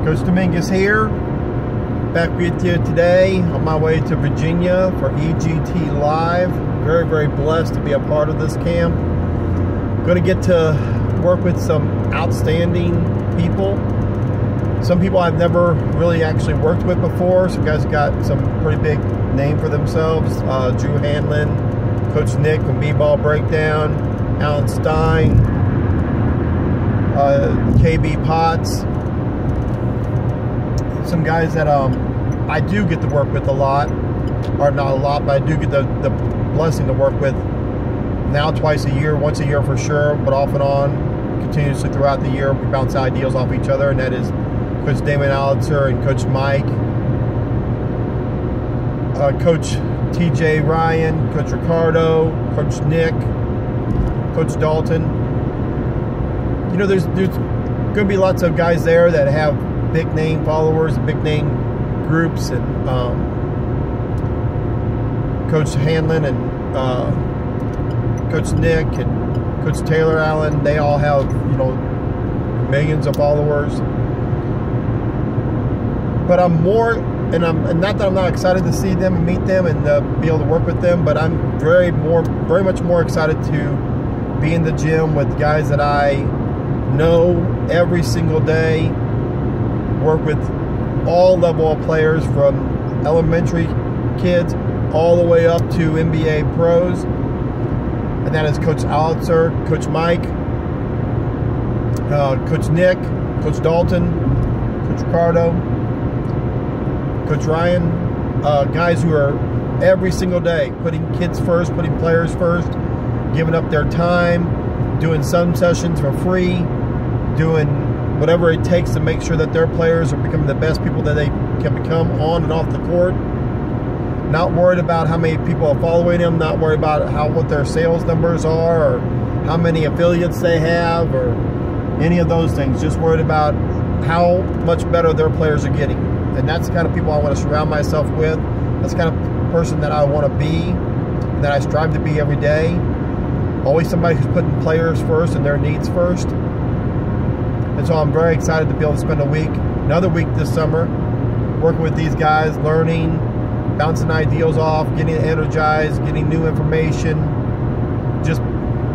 Coach Dominguez here, back with you today on my way to Virginia for EGT Live. Very, very blessed to be a part of this camp. Going to get to work with some outstanding people. Some people I've never really actually worked with before. Some guys got some pretty big name for themselves. Drew Hanlon, Coach Nick from B-Ball Breakdown, Alan Stein, KB Potts. Some guys that I do get to work with a lot, or not a lot, but I do get the blessing to work with now twice a year, once a year for sure, but off and on, continuously throughout the year. We bounce ideas off each other, and that is Coach Damon Allitzer and Coach Mike, Coach TJ Ryan, Coach Ricardo, Coach Nick, Coach Dalton. You know, there's going to be lots of guys there that have big name followers, big name groups, and Coach Hanlon and Coach Nick and Coach Taylor Allen, they all have, you know, millions of followers. But I'm more, and not that I'm not excited to see them and meet them and be able to work with them, but I'm very much more excited to be in the gym with guys that I know every single day. Work with all level of players, from elementary kids all the way up to NBA pros. And that is Coach Allitzer, Coach Mike, Coach Nick, Coach Dalton, Coach Ricardo, Coach Ryan. Guys who are every single day putting kids first, putting players first, giving up their time, doing some sessions for free, doing whatever it takes to make sure that their players are becoming the best people that they can become on and off the court. Not worried about how many people are following them, not worried about what their sales numbers are, or how many affiliates they have, or any of those things. Just worried about how much better their players are getting. And that's the kind of people I want to surround myself with. That's the kind of person that I want to be, and that I strive to be every day. Always somebody who's putting players first and their needs first. And so I'm very excited to be able to spend another week this summer, working with these guys, learning, bouncing ideas off, getting energized, getting new information, just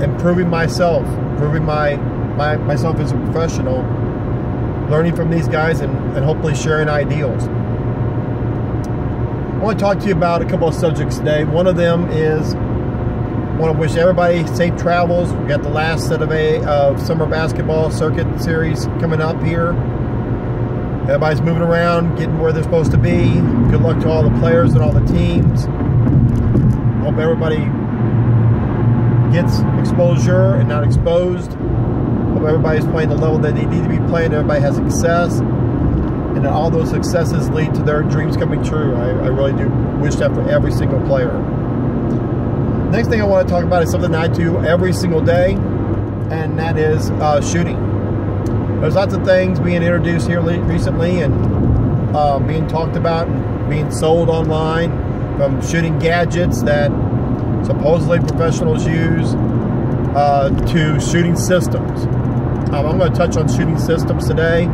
improving myself, improving myself as a professional, learning from these guys, and hopefully sharing ideals. I want to talk to you about a couple of subjects today. One of them is, I want to wish everybody safe travels. We got the last set of summer basketball circuit series coming up here. Everybody's moving around, getting where they're supposed to be. Good luck to all the players and all the teams. Hope everybody gets exposure and not exposed. Hope everybody's playing the level that they need to be playing. Everybody has success, and that all those successes lead to their dreams coming true. I really do wish that for every single player. Next thing I want to talk about is something I do every single day, and that is shooting. There's lots of things being introduced here recently and being talked about and being sold online, from shooting gadgets that supposedly professionals use to shooting systems. I'm going to touch on shooting systems today,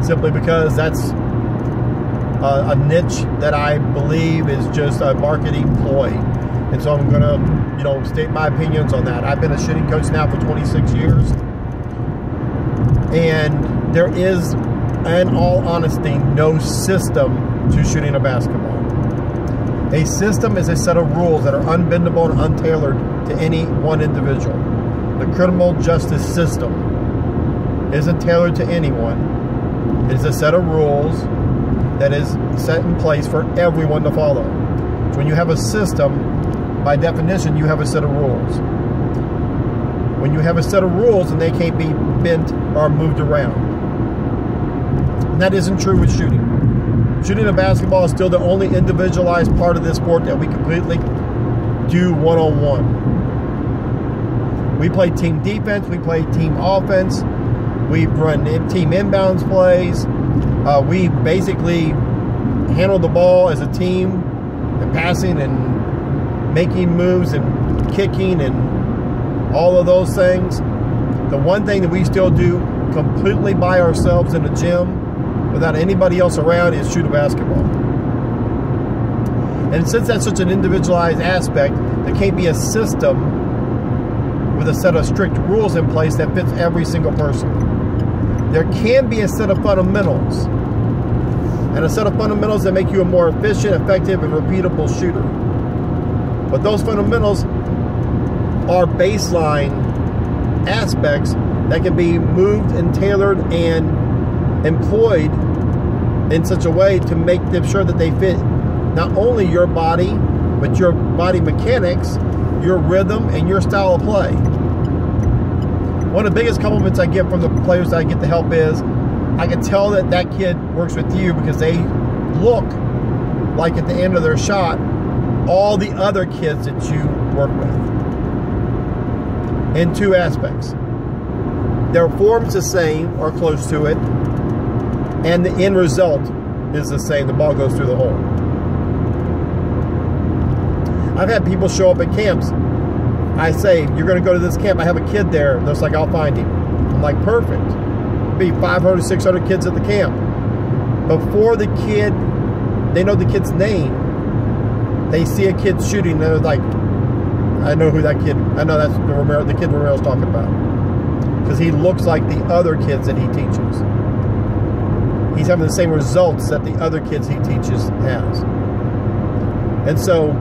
simply because that's a niche that I believe is just a marketing ploy. And so I'm going to, you know, state my opinions on that. I've been a shooting coach now for 26 years. And there is, in all honesty, no system to shooting a basketball. A system is a set of rules that are unbendable and untailored to any one individual. The criminal justice system isn't tailored to anyone. It's a set of rules that is set in place for everyone to follow. So when you have a system, by definition, you have a set of rules. When you have a set of rules, and they can't be bent or moved around. And that isn't true with shooting. Shooting a basketball is still the only individualized part of this sport that we completely do one-on-one. We play team defense, we play team offense, we run team inbounds plays, we basically handle the ball as a team, and passing and making moves and kicking and all of those things. The one thing that we still do completely by ourselves in the gym without anybody else around is shoot a basketball. And since that's such an individualized aspect, there can't be a system with a set of strict rules in place that fits every single person. There can be a set of fundamentals, and a set of fundamentals that make you a more efficient, effective, and repeatable shooter. But those fundamentals are baseline aspects that can be moved and tailored and employed in such a way to make them sure that they fit not only your body, but your body mechanics, your rhythm, and your style of play. One of the biggest compliments I get from the players that I get to help is, I can tell that that kid works with you because they look like at the end of their shot all the other kids that you work with. In two aspects. Their form's the same or close to it, and the end result is the same. The ball goes through the hole. I've had people show up at camps. I say, you're going to go to this camp. I have a kid there. They're like, I'll find him. I'm like, perfect. Be 500, 600 kids at the camp. Before the kid, they know the kid's name. They see a kid shooting. They're like, I know who that kid. I know that's the kid Romero's talking about, because he looks like the other kids that he teaches. He's having the same results that the other kids he teaches has. And so,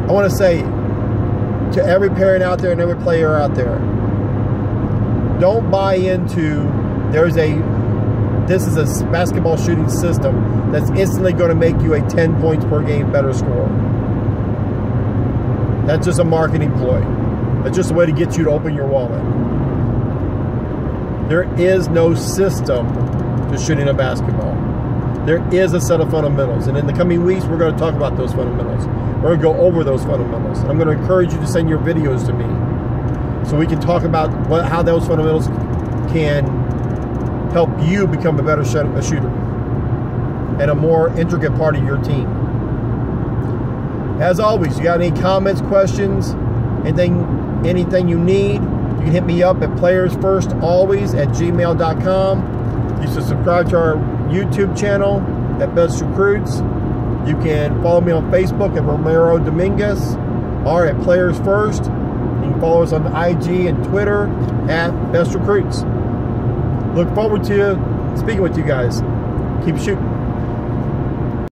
I want to say to every parent out there and every player out there, don't buy into this is a basketball shooting system that's instantly going to make you a 10 points per game better scorer. That's just a marketing ploy. That's just a way to get you to open your wallet. There is no system to shooting a basketball. There is a set of fundamentals, and in the coming weeks we're going to talk about those fundamentals. We're going to go over those fundamentals. I'm going to encourage you to send your videos to me so we can talk about how those fundamentals can help you become a better shooter and a more intricate part of your team. As always, you got any comments, questions, anything you need, you can hit me up at playersfirstalways@gmail.com. You should subscribe to our YouTube channel at Best Recruits. You can follow me on Facebook at Romero Dominguez or at Players First. You can follow us on IG and Twitter at Best Recruits. Look forward to speaking with you guys. Keep shooting.